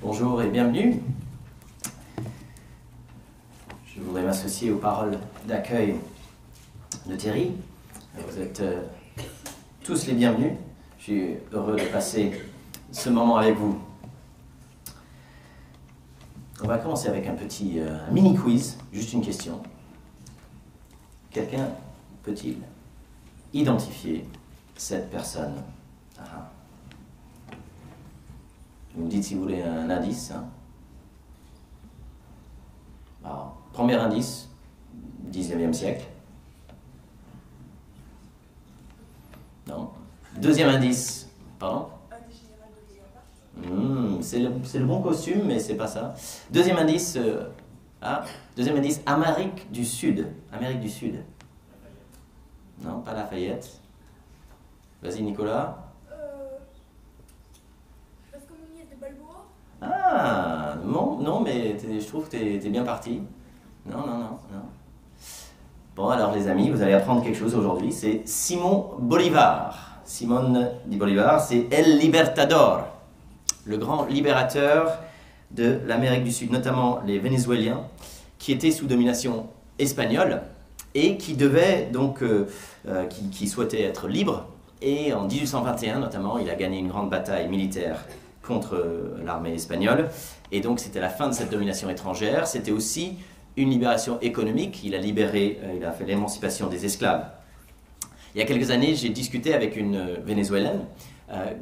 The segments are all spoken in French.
Bonjour et bienvenue. Je voudrais m'associer aux paroles d'accueil de Thierry. Vous êtes tous les bienvenus. Je suis heureux de passer ce moment avec vous. On va commencer avec un petit mini quiz, juste une question. Quelqu'un peut-il identifier cette personne? Vous me dites si vous voulez un indice. Alors, premier indice, 19e siècle. Non. Deuxième indice, pardon? C'est le bon costume, mais c'est pas ça. Deuxième indice, Amérique du Sud. Amérique du Sud. Non, pas Lafayette. Vas-y, Nicolas. Ah, non, mais je trouve que t'es bien parti. Non. Bon, alors les amis, vous allez apprendre quelque chose aujourd'hui. C'est Simón Bolívar. Simón de Bolívar, c'est El Libertador, le grand libérateur de l'Amérique du Sud, notamment les Vénézuéliens, qui étaient sous domination espagnole et qui devaient donc, qui souhaitaient être libres. Et en 1821, notamment, il a gagné une grande bataille militaire contre l'armée espagnole. Et donc, c'était la fin de cette domination étrangère. C'était aussi une libération économique. Il a fait l'émancipation des esclaves. Il y a quelques années, j'ai discuté avec une Vénézuélienne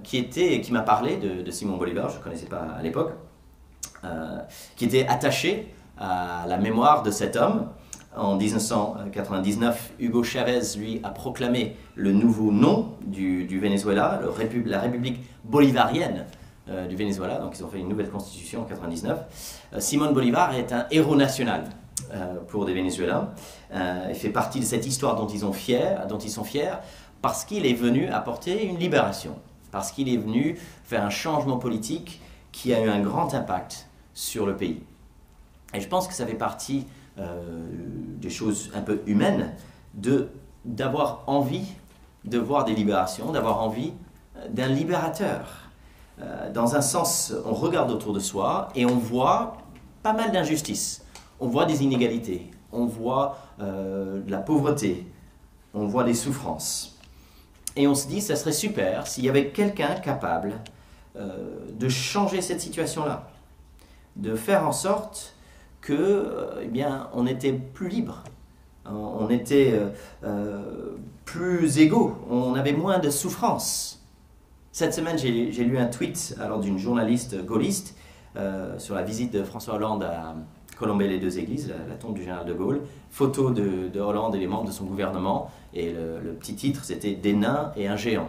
qui m'a parlé de Simón Bolívar, je ne connaissais pas à l'époque, qui était attachée à la mémoire de cet homme. En 1999, Hugo Chavez, lui, a proclamé le nouveau nom du Venezuela, la République bolivarienne du Venezuela. Donc ils ont fait une nouvelle constitution en 1999. Simón Bolívar est un héros national pour des Vénézuéliens. Il fait partie de cette histoire dont ils sont fiers parce qu'il est venu apporter une libération, parce qu'il est venu faire un changement politique qui a eu un grand impact sur le pays. Et je pense que ça fait partie des choses un peu humaines d'avoir envie de voir des libérations, d'avoir envie d'un libérateur. Dans un sens, on regarde autour de soi et on voit pas mal d'injustices. On voit des inégalités, on voit de la pauvreté, on voit des souffrances. Et on se dit, ça serait super s'il y avait quelqu'un capable de changer cette situation-là, de faire en sorte que, on était plus libre, on était plus égaux, on avait moins de souffrances. Cette semaine, j'ai lu un tweet d'une journaliste gaulliste sur la visite de François Hollande à Colombey-les-Deux-Églises, la tombe du général de Gaulle. Photo de Hollande et les membres de son gouvernement. Et le petit titre, c'était « Des nains et un géant ».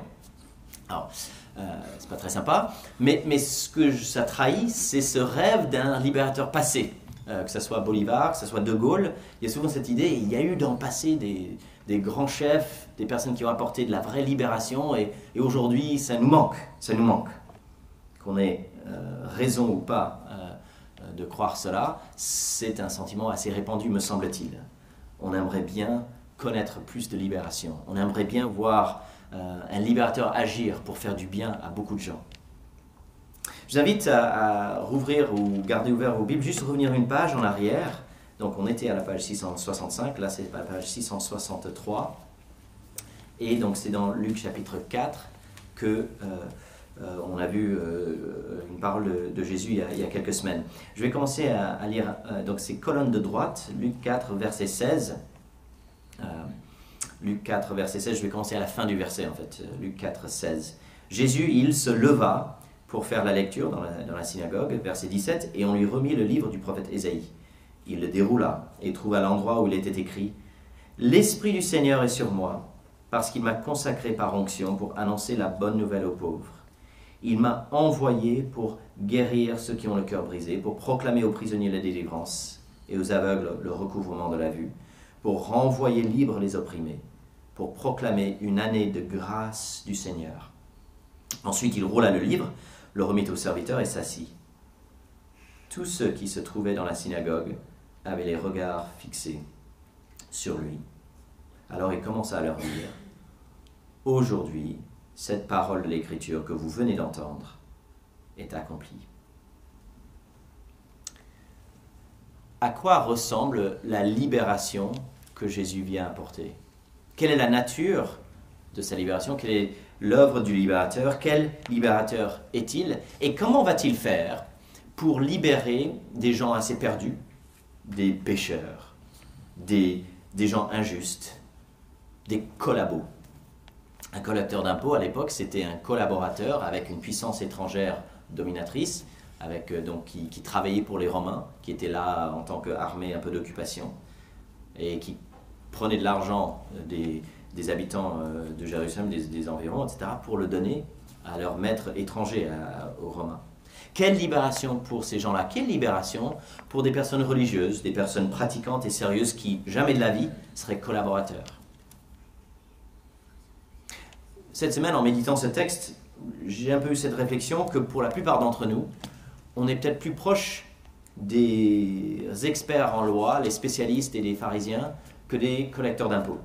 Alors, c'est pas très sympa, mais ce que ça trahit, c'est ce rêve d'un libérateur passé. Que ce soit Bolivar, que ce soit De Gaulle, il y a souvent cette idée, il y a eu dans le passé des grands chefs, des personnes qui ont apporté de la vraie libération, et aujourd'hui, ça nous manque. Qu'on ait raison ou pas de croire cela, c'est un sentiment assez répandu, me semble-t-il. On aimerait bien connaître plus de libération. On aimerait bien voir un libérateur agir pour faire du bien à beaucoup de gens. Je vous invite à rouvrir ou garder ouvert vos Bibles, juste revenir une page en arrière. Donc on était à la page 665, là c'est la page 663. Et donc c'est dans Luc chapitre 4 que on a vu une parole de Jésus il y a quelques semaines. Je vais commencer à lire, donc c'est colonne de droite, Luc 4 verset 16. Luc 4 verset 16, je vais commencer à la fin du verset en fait, Luc 4 16. Jésus, il se leva pour faire la lecture dans la synagogue, verset 17, et on lui remit le livre du prophète Ésaïe. Il le déroula et trouva l'endroit où il était écrit « L'Esprit du Seigneur est sur moi, parce qu'il m'a consacré par onction pour annoncer la bonne nouvelle aux pauvres. Il m'a envoyé pour guérir ceux qui ont le cœur brisé, pour proclamer aux prisonniers la délivrance et aux aveugles le recouvrement de la vue, pour renvoyer libres les opprimés, pour proclamer une année de grâce du Seigneur. » Ensuite, il roula le livre, le remit au serviteur et s'assit. Tous ceux qui se trouvaient dans la synagogue avaient les regards fixés sur lui. Alors il commença à leur dire « Aujourd'hui, cette parole de l'Écriture que vous venez d'entendre est accomplie. » à quoi ressemble la libération que Jésus vient apporter? Quelle est la nature de sa libération? Quelle est l'œuvre du libérateur? Quel libérateur est-il? Et comment va-t-il faire pour libérer des gens assez perdus, des pécheurs, des gens injustes, des collabos? Un collecteur d'impôts, à l'époque, c'était un collaborateur avec une puissance étrangère dominatrice, qui travaillait pour les Romains, qui étaient là en tant qu'armée un peu d'occupation, et qui prenait de l'argent des habitants de Jérusalem, des environs, etc., pour le donner à leur maître étranger, aux Romains. Quelle libération pour ces gens-là? Quelle libération pour des personnes religieuses, des personnes pratiquantes et sérieuses qui, jamais de la vie, seraient collaborateurs? Cette semaine, en méditant ce texte, j'ai un peu eu cette réflexion que pour la plupart d'entre nous, on est peut-être plus proche des experts en loi, les spécialistes et les pharisiens, que des collecteurs d'impôts.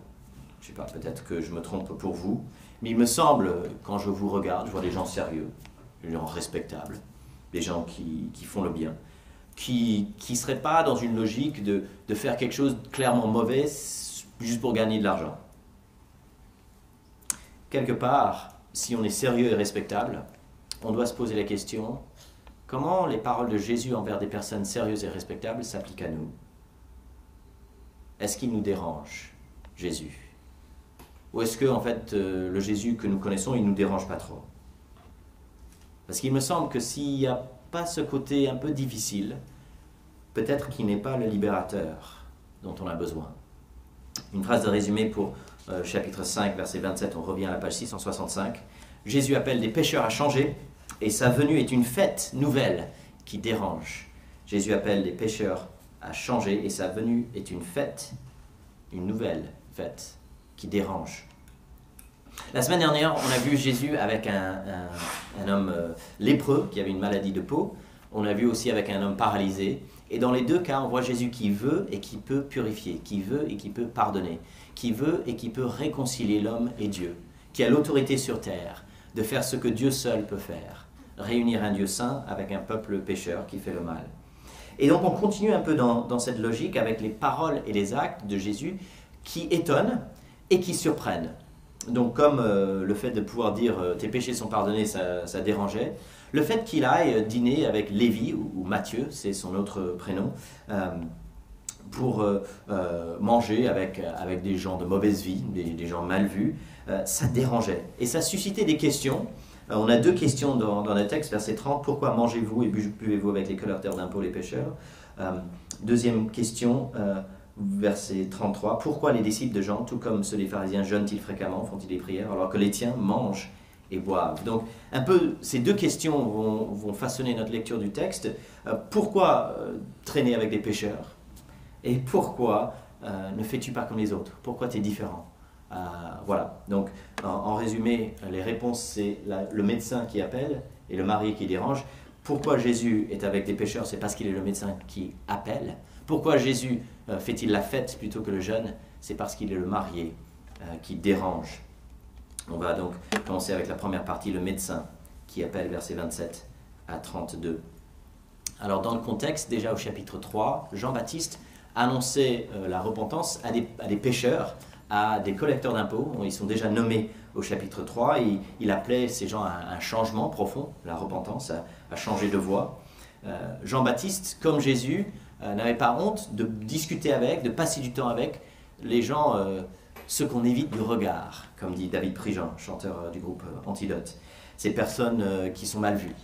Je ne sais pas, peut-être que je me trompe pour vous, mais il me semble, quand je vous regarde, je vois des gens sérieux, des gens respectables, des gens qui font le bien, qui ne seraient pas dans une logique de faire quelque chose de clairement mauvais juste pour gagner de l'argent. Quelque part, si on est sérieux et respectable, on doit se poser la question, comment les paroles de Jésus envers des personnes sérieuses et respectables s'appliquent à nous? Est-ce qu'il nous dérange, Jésus? Ou est-ce que, en fait, le Jésus que nous connaissons, il ne nous dérange pas trop? Parce qu'il me semble que s'il n'y a pas ce côté un peu difficile, peut-être qu'il n'est pas le libérateur dont on a besoin. Une phrase de résumé pour chapitre 5, verset 27, on revient à la page 665. Jésus appelle des pécheurs à changer, et sa venue est une fête nouvelle qui dérange. Jésus appelle des pécheurs à changer, et sa venue est une fête, une nouvelle fête qui dérange. La semaine dernière, on a vu Jésus avec un homme lépreux qui avait une maladie de peau. On a vu aussi avec un homme paralysé. Et dans les deux cas, on voit Jésus qui veut et qui peut purifier, qui veut et qui peut pardonner, qui veut et qui peut réconcilier l'homme et Dieu, qui a l'autorité sur terre de faire ce que Dieu seul peut faire, réunir un Dieu saint avec un peuple pécheur qui fait le mal. Et donc on continue un peu dans cette logique avec les paroles et les actes de Jésus qui étonnent et qui surprennent. Donc comme le fait de pouvoir dire « tes péchés sont pardonnés », ça dérangeait, le fait qu'il aille dîner avec Lévi, ou Matthieu, c'est son autre prénom, pour manger avec des gens de mauvaise vie, des gens mal vus, ça dérangeait. Et ça suscitait des questions. On a deux questions dans le texte, verset 30. Pourquoi mangez-vous et buvez-vous avec les collecteurs d'impôts, les pécheurs? Deuxième question, verset 33. Pourquoi les disciples de Jean, tout comme ceux des pharisiens, jeûnent-ils fréquemment, font-ils des prières, alors que les tiens mangent et boivent? Donc, un peu, ces deux questions vont façonner notre lecture du texte. Pourquoi traîner avec des pécheurs? Et pourquoi ne fais-tu pas comme les autres? Pourquoi tu es différent? Voilà, donc en résumé, les réponses, c'est le médecin qui appelle et le marié qui dérange. Pourquoi Jésus est avec des pécheurs? C'est parce qu'il est le médecin qui appelle. Pourquoi Jésus fait-il la fête plutôt que le jeûne? C'est parce qu'il est le marié qui dérange. On va donc commencer avec la première partie, le médecin qui appelle, versets 27 à 32. Alors dans le contexte, déjà au chapitre 3, Jean-Baptiste annonçait la repentance à des pécheurs, à des collecteurs d'impôts. Ils sont déjà nommés au chapitre 3. Et il appelait ces gens à un changement profond, la repentance, à changer de voie. Jean-Baptiste, comme Jésus, n'avait pas honte de discuter avec, de passer du temps avec les gens, ceux qu'on évite du regard, comme dit David Prigent, chanteur du groupe Antidote. Ces personnes qui sont mal vues.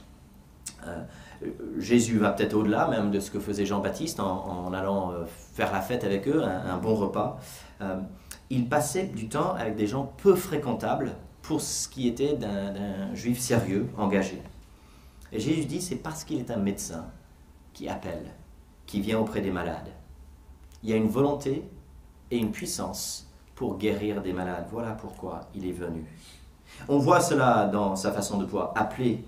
Jésus va peut-être au-delà même de ce que faisait Jean-Baptiste en allant faire la fête avec eux, un bon repas. Il passait du temps avec des gens peu fréquentables pour ce qui était d'un juif sérieux, engagé. Et Jésus dit, c'est parce qu'il est un médecin qui appelle, qui vient auprès des malades. Il y a une volonté et une puissance pour guérir des malades. Voilà pourquoi il est venu. On voit cela dans sa façon de pouvoir appeler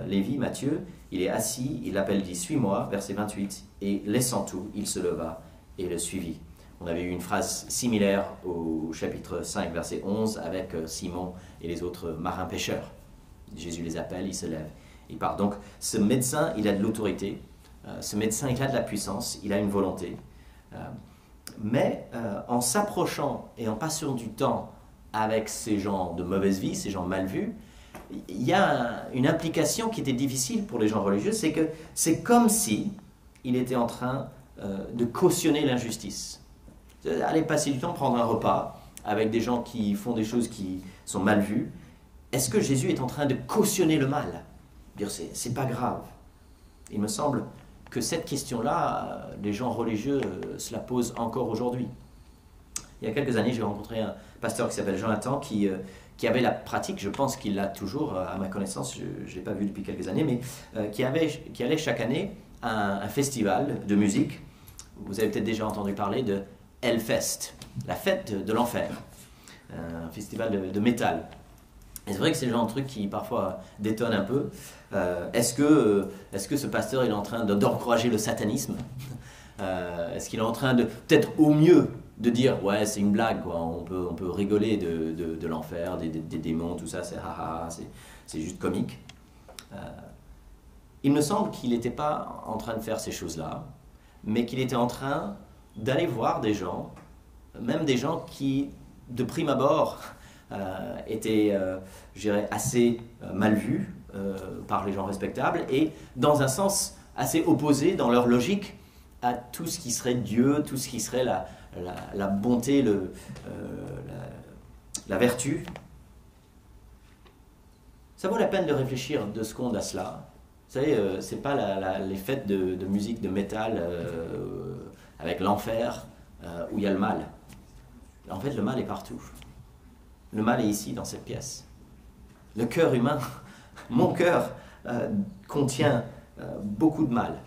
Lévi, Matthieu. Il est assis, il l'appelle, dit « Suis-moi », verset 28, et laissant tout, il se leva et le suivit. On avait eu une phrase similaire au chapitre 5, verset 11, avec Simon et les autres marins pêcheurs. Jésus les appelle, il se lève, il part. Donc ce médecin, il a de l'autorité. Ce médecin, il a de la puissance, il a une volonté. Mais en s'approchant et en passant du temps avec ces gens de mauvaise vie, ces gens mal vus, il y a une implication qui était difficile pour les gens religieux, c'est que c'est comme si il était en train de cautionner l'injustice. Aller passer du temps, prendre un repas avec des gens qui font des choses qui sont mal vues. Est-ce que Jésus est en train de cautionner le mal? Dire c'est pas grave. Il me semble que cette question-là, les gens religieux se la posent encore aujourd'hui. Il y a quelques années, j'ai rencontré un pasteur qui s'appelle Jonathan qui avait la pratique, je pense qu'il l'a toujours à ma connaissance, je ne l'ai pas vu depuis quelques années, mais qui allait chaque année à un festival de musique. Vous avez peut-être déjà entendu parler de Hellfest, la fête de l'enfer, un festival de métal. Et c'est vrai que c'est le genre de truc qui parfois détonne un peu. Est-ce que ce pasteur est en train d'encourager le satanisme? Est-ce qu'il est en train de, peut-être au mieux, de dire ouais c'est une blague, quoi. On peut rigoler de l'enfer, des démons, tout ça, c'est juste comique. Il me semble qu'il n'était pas en train de faire ces choses-là, mais qu'il était en train d'aller voir des gens, même des gens qui, de prime abord, étaient, je dirais, assez mal vus par les gens respectables et dans un sens assez opposé dans leur logique à tout ce qui serait Dieu, tout ce qui serait la bonté, la vertu. Ça vaut la peine de réfléchir 2 secondes à cela. Vous savez, c'est pas les fêtes de musique, de métal avec l'enfer où il y a le mal. En fait, le mal est partout. Le mal est ici, dans cette pièce. Le cœur humain, mon cœur, contient beaucoup de mal.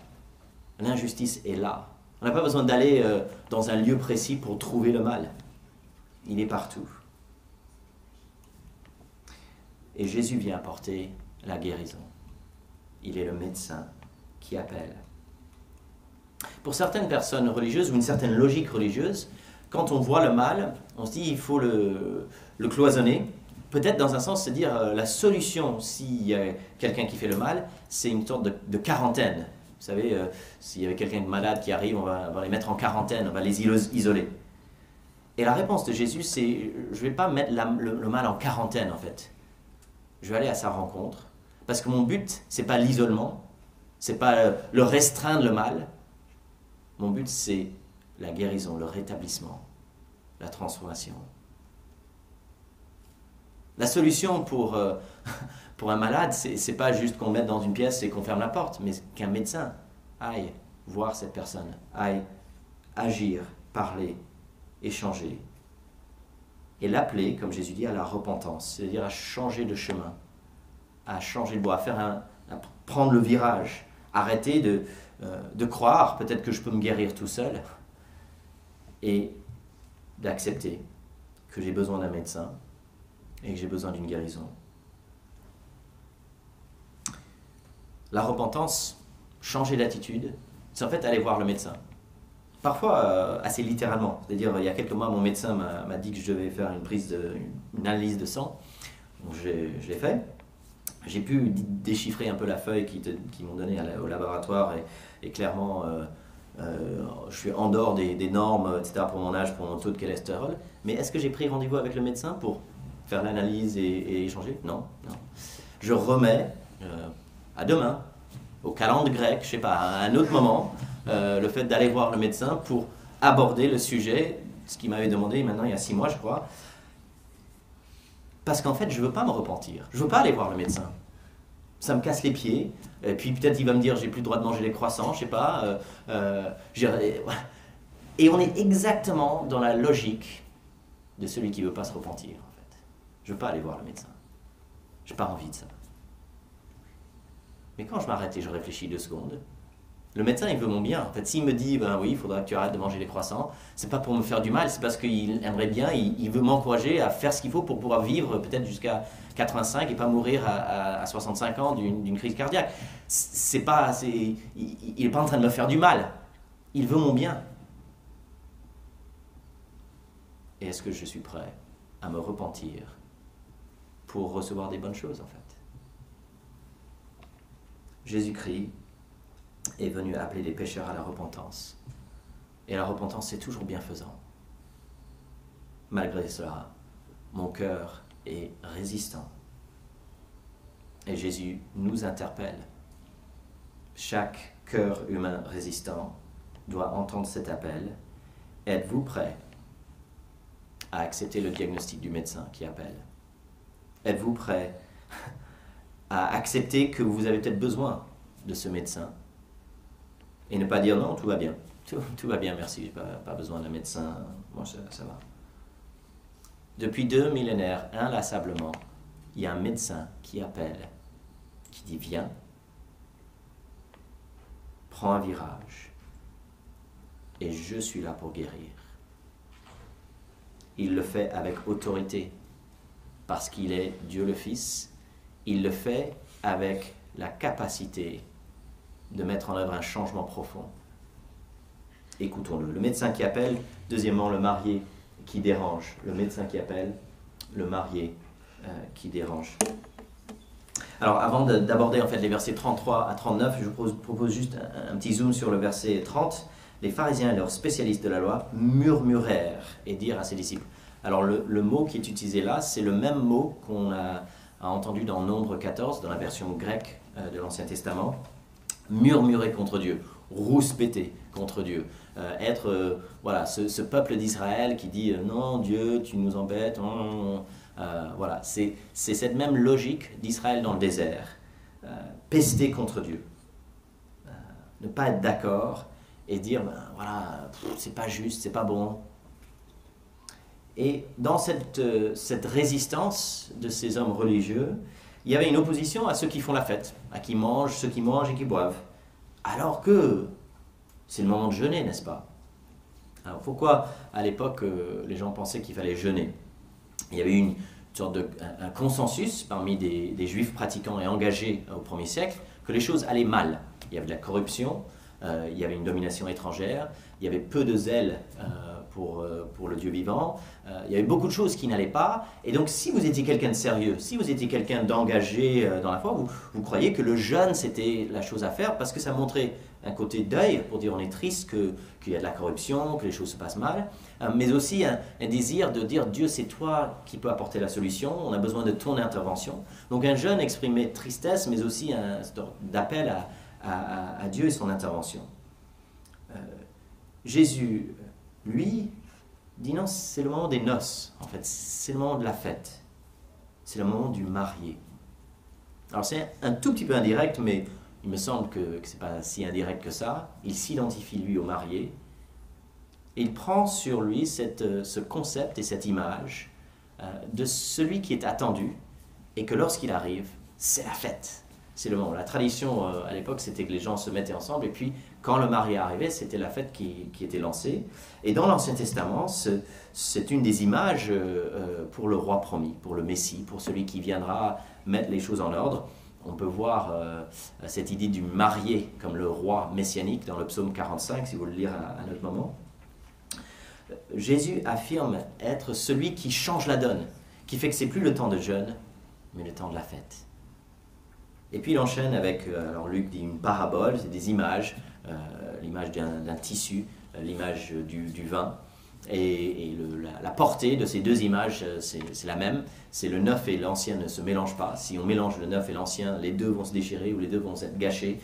L'injustice est là. On n'a pas besoin d'aller dans un lieu précis pour trouver le mal. Il est partout. Et Jésus vient apporter la guérison. Il est le médecin qui appelle. Pour certaines personnes religieuses ou une certaine logique religieuse, quand on voit le mal, on se dit il faut le cloisonner. Peut-être dans un sens se dire la solution s'il y a quelqu'un qui fait le mal, c'est une sorte de quarantaine. Vous savez, s'il y avait quelqu'un de malade qui arrive, on va les mettre en quarantaine, on va les isoler. Et la réponse de Jésus, c'est je ne vais pas mettre le mal en quarantaine en fait. Je vais aller à sa rencontre. Parce que mon but, ce n'est pas l'isolement, ce n'est pas le restreindre le mal. Mon but, c'est la guérison, le rétablissement, la transformation. La solution pour un malade, ce n'est pas juste qu'on mette dans une pièce et qu'on ferme la porte, mais qu'un médecin aille voir cette personne, aille agir, parler, échanger. Et l'appeler, comme Jésus dit, à la repentance, c'est-à-dire à changer de chemin, à changer de voie, à prendre le virage, arrêter de croire peut-être que je peux me guérir tout seul et d'accepter que j'ai besoin d'un médecin et que j'ai besoin d'une guérison. La repentance, changer d'attitude, c'est en fait aller voir le médecin. Parfois assez littéralement, c'est-à-dire il y a quelques mois mon médecin m'a dit que je devais faire une analyse de sang, donc je l'ai fait. J'ai pu déchiffrer un peu la feuille qu'ils m'ont donnée au laboratoire et clairement je suis en dehors des normes, etc. pour mon âge, pour mon taux de cholestérol. Mais est-ce que j'ai pris rendez-vous avec le médecin pour faire l'analyse et échanger? Non. Je remets à demain, au calendrier grec, je ne sais pas, à un autre moment, le fait d'aller voir le médecin pour aborder le sujet, ce qu'il m'avait demandé maintenant il y a 6 mois je crois. Parce qu'en fait, je ne veux pas me repentir. Je ne veux pas aller voir le médecin. Ça me casse les pieds. Et puis peut-être il va me dire j'ai plus le droit de manger les croissants, je ne sais pas. Et on est exactement dans la logique de celui qui ne veut pas se repentir. En fait. Je ne veux pas aller voir le médecin. Je n'ai pas envie de ça. Mais quand je m'arrête et je réfléchis 2 secondes, le médecin, il veut mon bien. En fait, s'il me dit, ben oui, il faudra que tu arrêtes de manger les croissants, c'est pas pour me faire du mal, c'est parce qu'il aimerait bien, il veut m'encourager à faire ce qu'il faut pour pouvoir vivre peut-être jusqu'à 85 et pas mourir à 65 ans d'une crise cardiaque. Il n'est pas en train de me faire du mal. Il veut mon bien. Et est-ce que je suis prêt à me repentir pour recevoir des bonnes choses, en fait? Jésus-Christ est venu appeler les pécheurs à la repentance. Et la repentance, c'est toujours bienfaisant. Malgré cela, mon cœur est résistant. Et Jésus nous interpelle. Chaque cœur humain résistant doit entendre cet appel. Êtes-vous prêt à accepter le diagnostic du médecin qui appelle? Êtes-vous prêt à accepter que vous avez peut-être besoin de ce médecin et ne pas dire non, tout va bien. Tout va bien, merci, je n'ai pas besoin d'un médecin, moi ça va. Depuis 2 millénaires, inlassablement, il y a un médecin qui appelle, qui dit viens, prends un virage et je suis là pour guérir. Il le fait avec autorité parce qu'il est Dieu le Fils. Il le fait avec la capacité de mettre en œuvre un changement profond. Écoutons-le. Le médecin qui appelle, deuxièmement, le marié qui dérange. Le médecin qui appelle, le marié qui dérange. Alors, avant d'aborder en fait les versets 33 à 39, je vous propose juste un petit zoom sur le verset 30. Les pharisiens et leurs spécialistes de la loi murmurèrent et dirent à ses disciples. Alors, le mot qui est utilisé là, c'est le même mot qu'on a entendu dans Nombre 14, dans la version grecque de l'Ancien Testament. Murmurer contre Dieu, rouspéter contre Dieu, voilà, ce peuple d'Israël qui dit non Dieu tu nous embêtes, voilà, c'est cette même logique d'Israël dans le désert, pester contre Dieu, ne pas être d'accord et dire voilà, c'est pas juste, c'est pas bon. Et dans cette résistance de ces hommes religieux, il y avait une opposition à ceux qui font la fête, à ceux qui mangent et qui boivent. Alors que c'est le moment de jeûner, n'est-ce pas? Alors pourquoi à l'époque les gens pensaient qu'il fallait jeûner? Il y avait une sorte un consensus parmi des juifs pratiquants et engagés au 1er siècle que les choses allaient mal. Il y avait de la corruption, il y avait une domination étrangère, il y avait peu de zèle pour le Dieu vivant, il y avait beaucoup de choses qui n'allaient pas, et donc si vous étiez quelqu'un de sérieux, si vous étiez quelqu'un d'engagé dans la foi, vous croyez que le jeûne c'était la chose à faire parce que ça montrait un côté deuil, pour dire on est triste qu'il y a de la corruption, que les choses se passent mal, mais aussi un désir de dire Dieu c'est toi qui peux apporter la solution, on a besoin de ton intervention. Donc un jeûne exprimait tristesse, mais aussi un d'appel à Dieu et son intervention. Jésus, lui, dit non, c'est le moment des noces, en fait, c'est le moment de la fête, c'est le moment du marié. Alors c'est un tout petit peu indirect, mais il me semble que ce n'est pas si indirect que ça. Il s'identifie lui au marié, et il prend sur lui ce concept et cette image de celui qui est attendu, et que lorsqu'il arrive, c'est la fête. C'est le moment. La tradition à l'époque, c'était que les gens se mettaient ensemble, et puis quand le marié arrivait, c'était la fête qui était lancée. Et dans l'Ancien Testament, c'est une des images pour le roi promis, pour le Messie, pour celui qui viendra mettre les choses en ordre. On peut voir cette idée du marié comme le roi messianique dans le psaume 45, si vous le lire à notre moment. Jésus affirme être celui qui change la donne, qui fait que c'est plus le temps de jeûne, mais le temps de la fête. Et puis il enchaîne avec, alors Luc dit une parabole, c'est des images, l'image d'un tissu, l'image du vin, et la portée de ces deux images, c'est la même, c'est le neuf et l'ancien ne se mélangent pas. Si on mélange le neuf et l'ancien, les deux vont se déchirer ou les deux vont être gâchés,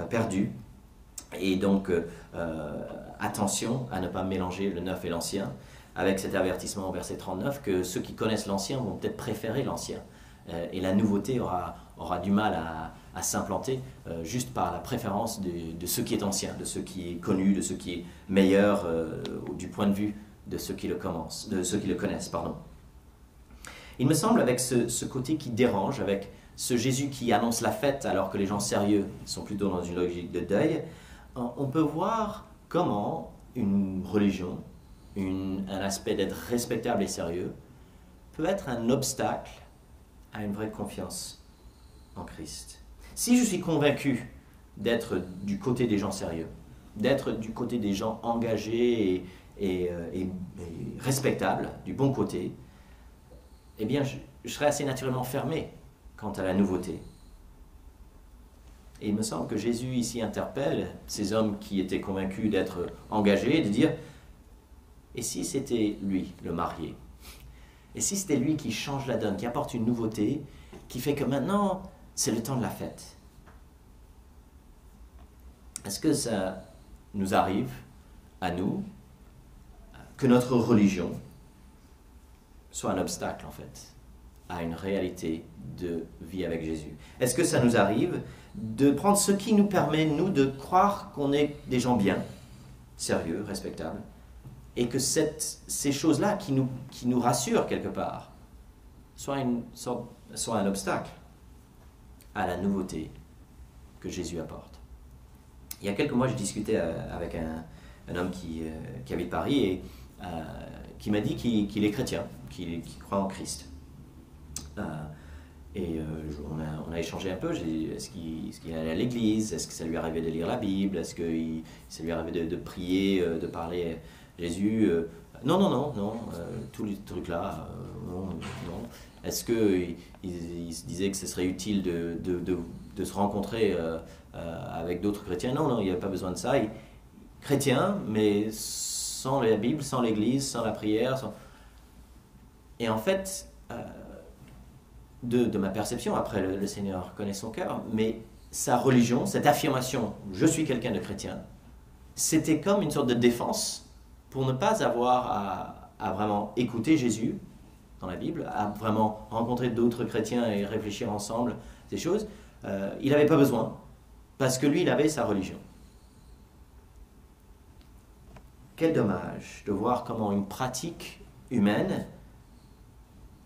perdus. Et donc, attention à ne pas mélanger le neuf et l'ancien, avec cet avertissement au verset 39 que ceux qui connaissent l'ancien vont peut-être préférer l'ancien. Et la nouveauté aura du mal à s'implanter juste par la préférence de ce qui est ancien, de ce qui est connu, de ce qui est meilleur du point de vue de ceux qui le connaissent. Il me semble avec ce côté qui dérange, avec ce Jésus qui annonce la fête alors que les gens sérieux sont plutôt dans une logique de deuil, on peut voir comment une religion, un aspect d'être respectable et sérieux, peut être un obstacle à une vraie confiance en Christ. Si je suis convaincu d'être du côté des gens sérieux, d'être du côté des gens engagés et respectables, du bon côté, eh bien je serai assez naturellement fermé quant à la nouveauté. Et il me semble que Jésus ici interpelle ces hommes qui étaient convaincus d'être engagés, de dire, et si c'était lui, le marié? Et si c'était lui qui change la donne, qui apporte une nouveauté, qui fait que maintenant, c'est le temps de la fête? Est-ce que ça nous arrive, à nous, que notre religion soit un obstacle, en fait, à une réalité de vie avec Jésus? Est-ce que ça nous arrive de prendre ce qui nous permet, nous, de croire qu'on est des gens bien, sérieux, respectables, et que ces choses-là qui nous rassurent quelque part soient un obstacle à la nouveauté que Jésus apporte? Il y a quelques mois, je discutais avec un homme qui habite Paris et qui m'a dit qu'il est chrétien, qu'il croit en Christ. On a échangé un peu. Est-ce qu'il allait à l'église? Est-ce que ça lui arrivait de lire la Bible? Est-ce que ça lui arrivait de prier, de parler à Jésus? Non, tous les trucs-là, non. Est-ce qu'il se disait que ce serait utile de se rencontrer avec d'autres chrétiens? Non, il n'y avait pas besoin de ça. Chrétien, mais sans la Bible, sans l'église, sans la prière. Et en fait, de ma perception, après le Seigneur connaît son cœur, mais sa religion, cette affirmation « je suis quelqu'un de chrétien », c'était comme une sorte de défense pour ne pas avoir à vraiment écouter Jésus dans la Bible, à vraiment rencontrer d'autres chrétiens et réfléchir ensemble ces choses. Il n'avait pas besoin, parce que lui, il avait sa religion. Quel dommage de voir comment une pratique humaine,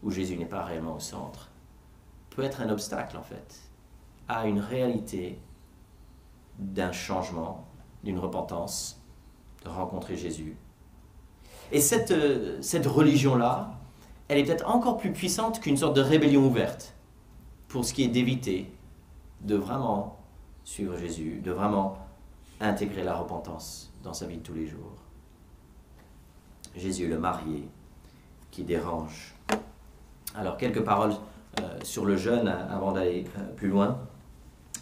où Jésus n'est pas réellement au centre, peut être un obstacle, en fait, à une réalité d'un changement, d'une repentance, de rencontrer Jésus. Et cette religion-là, elle est peut-être encore plus puissante qu'une sorte de rébellion ouverte, pour ce qui est d'éviter de vraiment suivre Jésus, de vraiment intégrer la repentance dans sa vie de tous les jours. Jésus, le marié, qui dérange. Alors, quelques paroles sur le jeûne avant d'aller plus loin.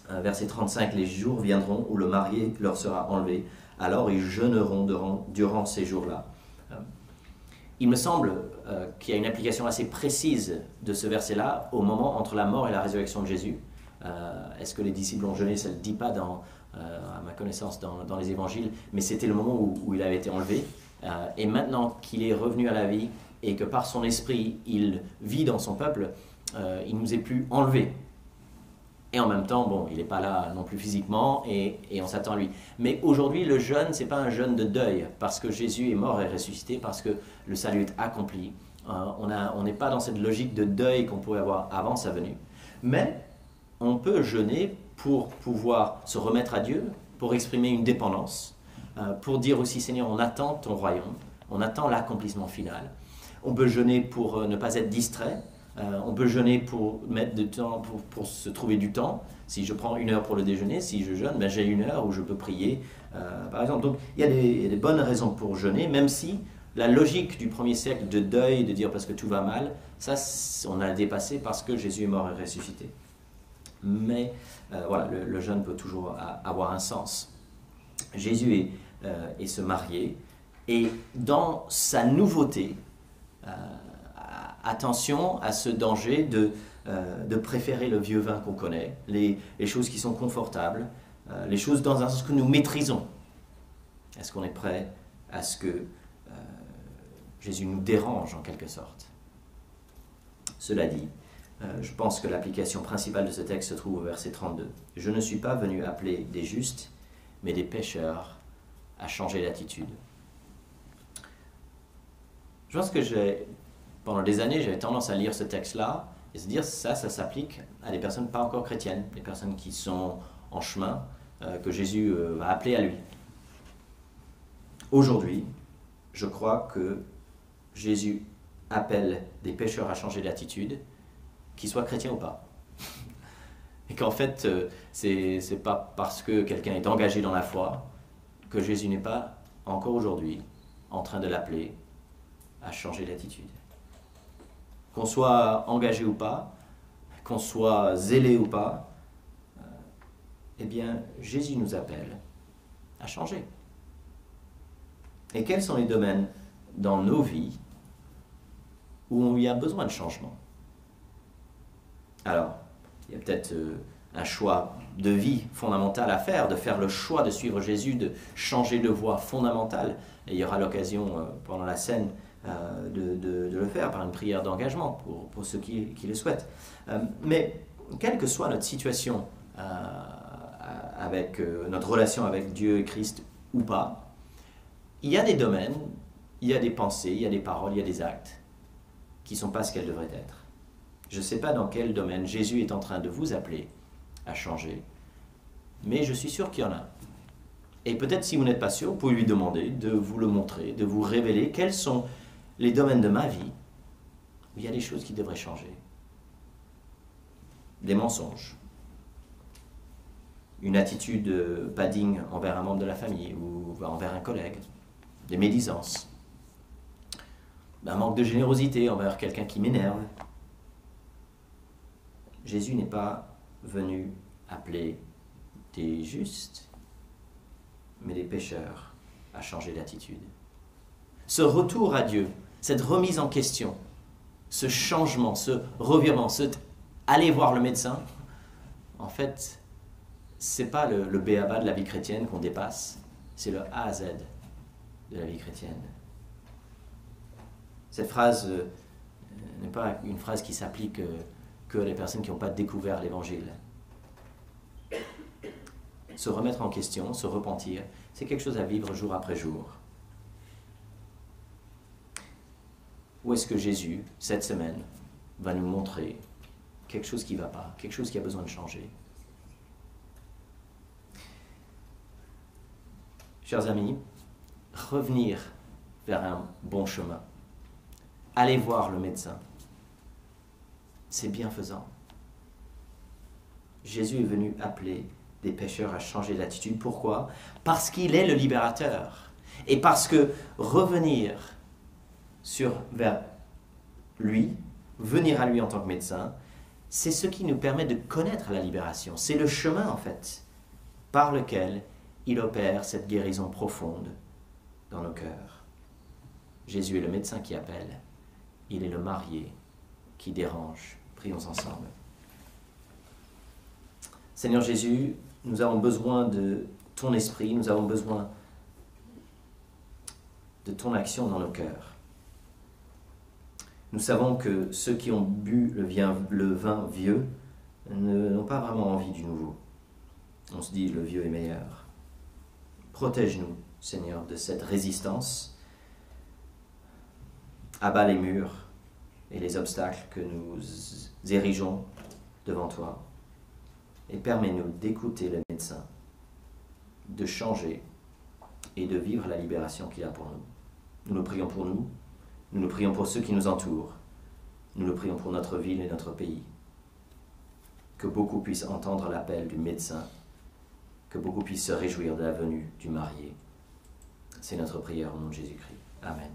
Verset 35, « Les jours viendront où le marié leur sera enlevé, alors ils jeûneront durant ces jours-là. » Il me semble qu'il y a une application assez précise de ce verset-là au moment entre la mort et la résurrection de Jésus. Est-ce que les disciples ont jeûné? Ça ne le dit pas, à ma connaissance, dans les évangiles, mais c'était le moment où il avait été enlevé. Et maintenant qu'il est revenu à la vie et que par son esprit, il vit dans son peuple, il ne nous est plus enlevé. Et en même temps, bon, il n'est pas là non plus physiquement et on s'attend à lui. Mais aujourd'hui, le jeûne, ce n'est pas un jeûne de deuil, parce que Jésus est mort et ressuscité, parce que le salut est accompli. On n'est pas dans cette logique de deuil qu'on pouvait avoir avant sa venue. Mais on peut jeûner pour pouvoir se remettre à Dieu, pour exprimer une dépendance, pour dire aussi, Seigneur, on attend ton royaume, on attend l'accomplissement final. On peut jeûner pour ne pas être distrait. On peut jeûner pour mettre du temps, pour se trouver du temps. Si je prends 1 heure pour le déjeuner, si je jeûne, ben j'ai 1 heure où je peux prier, par exemple. Donc il y a des bonnes raisons pour jeûner, même si la logique du 1er siècle de deuil, de dire parce que tout va mal, ça on a dépassé parce que Jésus est mort et ressuscité. Mais voilà, le jeûne peut toujours avoir un sens. Jésus est se marier, et dans sa nouveauté, attention à ce danger de préférer le vieux vin qu'on connaît, les choses qui sont confortables, les choses dans un sens que nous maîtrisons. Est-ce qu'on est prêt à ce que Jésus nous dérange en quelque sorte? Cela dit, je pense que l'application principale de ce texte se trouve au verset 32. « Je ne suis pas venu appeler des justes, mais des pécheurs à changer d'attitude. » Je pense que pendant des années, j'avais tendance à lire ce texte-là et se dire ça s'applique à des personnes pas encore chrétiennes, des personnes qui sont en chemin, que Jésus va appeler à lui. Aujourd'hui, je crois que Jésus appelle des pécheurs à changer d'attitude, qu'ils soient chrétiens ou pas. Et qu'en fait, c'est pas parce que quelqu'un est engagé dans la foi que Jésus n'est pas encore aujourd'hui en train de l'appeler à changer d'attitude. Qu'on soit engagé ou pas, qu'on soit zélé ou pas, eh bien, Jésus nous appelle à changer. Et quels sont les domaines dans nos vies où il y a besoin de changement? Alors, il y a peut-être un choix de vie fondamental à faire, de faire le choix de suivre Jésus, de changer de voie fondamentale. Et il y aura l'occasion pendant la scène de le faire par une prière d'engagement pour ceux qui le souhaitent. Mais quelle que soit notre situation avec notre relation avec Dieu et Christ ou pas, il y a des domaines, il y a des pensées, il y a des paroles, il y a des actes qui ne sont pas ce qu'elles devraient être. Je ne sais pas dans quel domaine Jésus est en train de vous appeler à changer, mais je suis sûr qu'il y en a. Et peut-être si vous n'êtes pas sûr, vous pouvez lui demander de vous le montrer, de vous révéler quels sont les domaines de ma vie où il y a des choses qui devraient changer. Des mensonges, une attitude pas digne envers un membre de la famille ou envers un collègue, des médisances, un manque de générosité envers quelqu'un qui m'énerve. Jésus n'est pas venu appeler des justes, mais des pécheurs à changer d'attitude. Ce retour à Dieu, cette remise en question, ce changement, ce revirement, aller voir le médecin, en fait, c'est pas le b.a.-ba de la vie chrétienne qu'on dépasse, c'est le A à Z de la vie chrétienne. Cette phrase n'est pas une phrase qui s'applique que les personnes qui n'ont pas découvert l'Évangile. Se remettre en question, se repentir, c'est quelque chose à vivre jour après jour. Où est-ce que Jésus, cette semaine, va nous montrer quelque chose qui ne va pas, quelque chose qui a besoin de changer? Chers amis, revenir vers un bon chemin, aller voir le médecin, c'est bienfaisant. Jésus est venu appeler des pécheurs à changer d'attitude. Pourquoi? Parce qu'il est le libérateur. Et parce que revenir vers lui, venir à lui en tant que médecin, c'est ce qui nous permet de connaître la libération. C'est le chemin, en fait, par lequel il opère cette guérison profonde dans nos cœurs. Jésus est le médecin qui appelle. Il est le marié qui dérange. Prions ensemble. Seigneur Jésus, nous avons besoin de ton esprit, nous avons besoin de ton action dans nos cœurs. Nous savons que ceux qui ont bu le vin vieux n'ont pas vraiment envie du nouveau. On se dit le vieux est meilleur. Protège-nous, Seigneur, de cette résistance. Abat les murs et les obstacles que nous érigeons devant toi. Et permets-nous d'écouter le médecin, de changer et de vivre la libération qu'il a pour nous. Nous le prions pour nous, nous le prions pour ceux qui nous entourent, nous le prions pour notre ville et notre pays. Que beaucoup puissent entendre l'appel du médecin, que beaucoup puissent se réjouir de la venue du marié. C'est notre prière au nom de Jésus-Christ. Amen.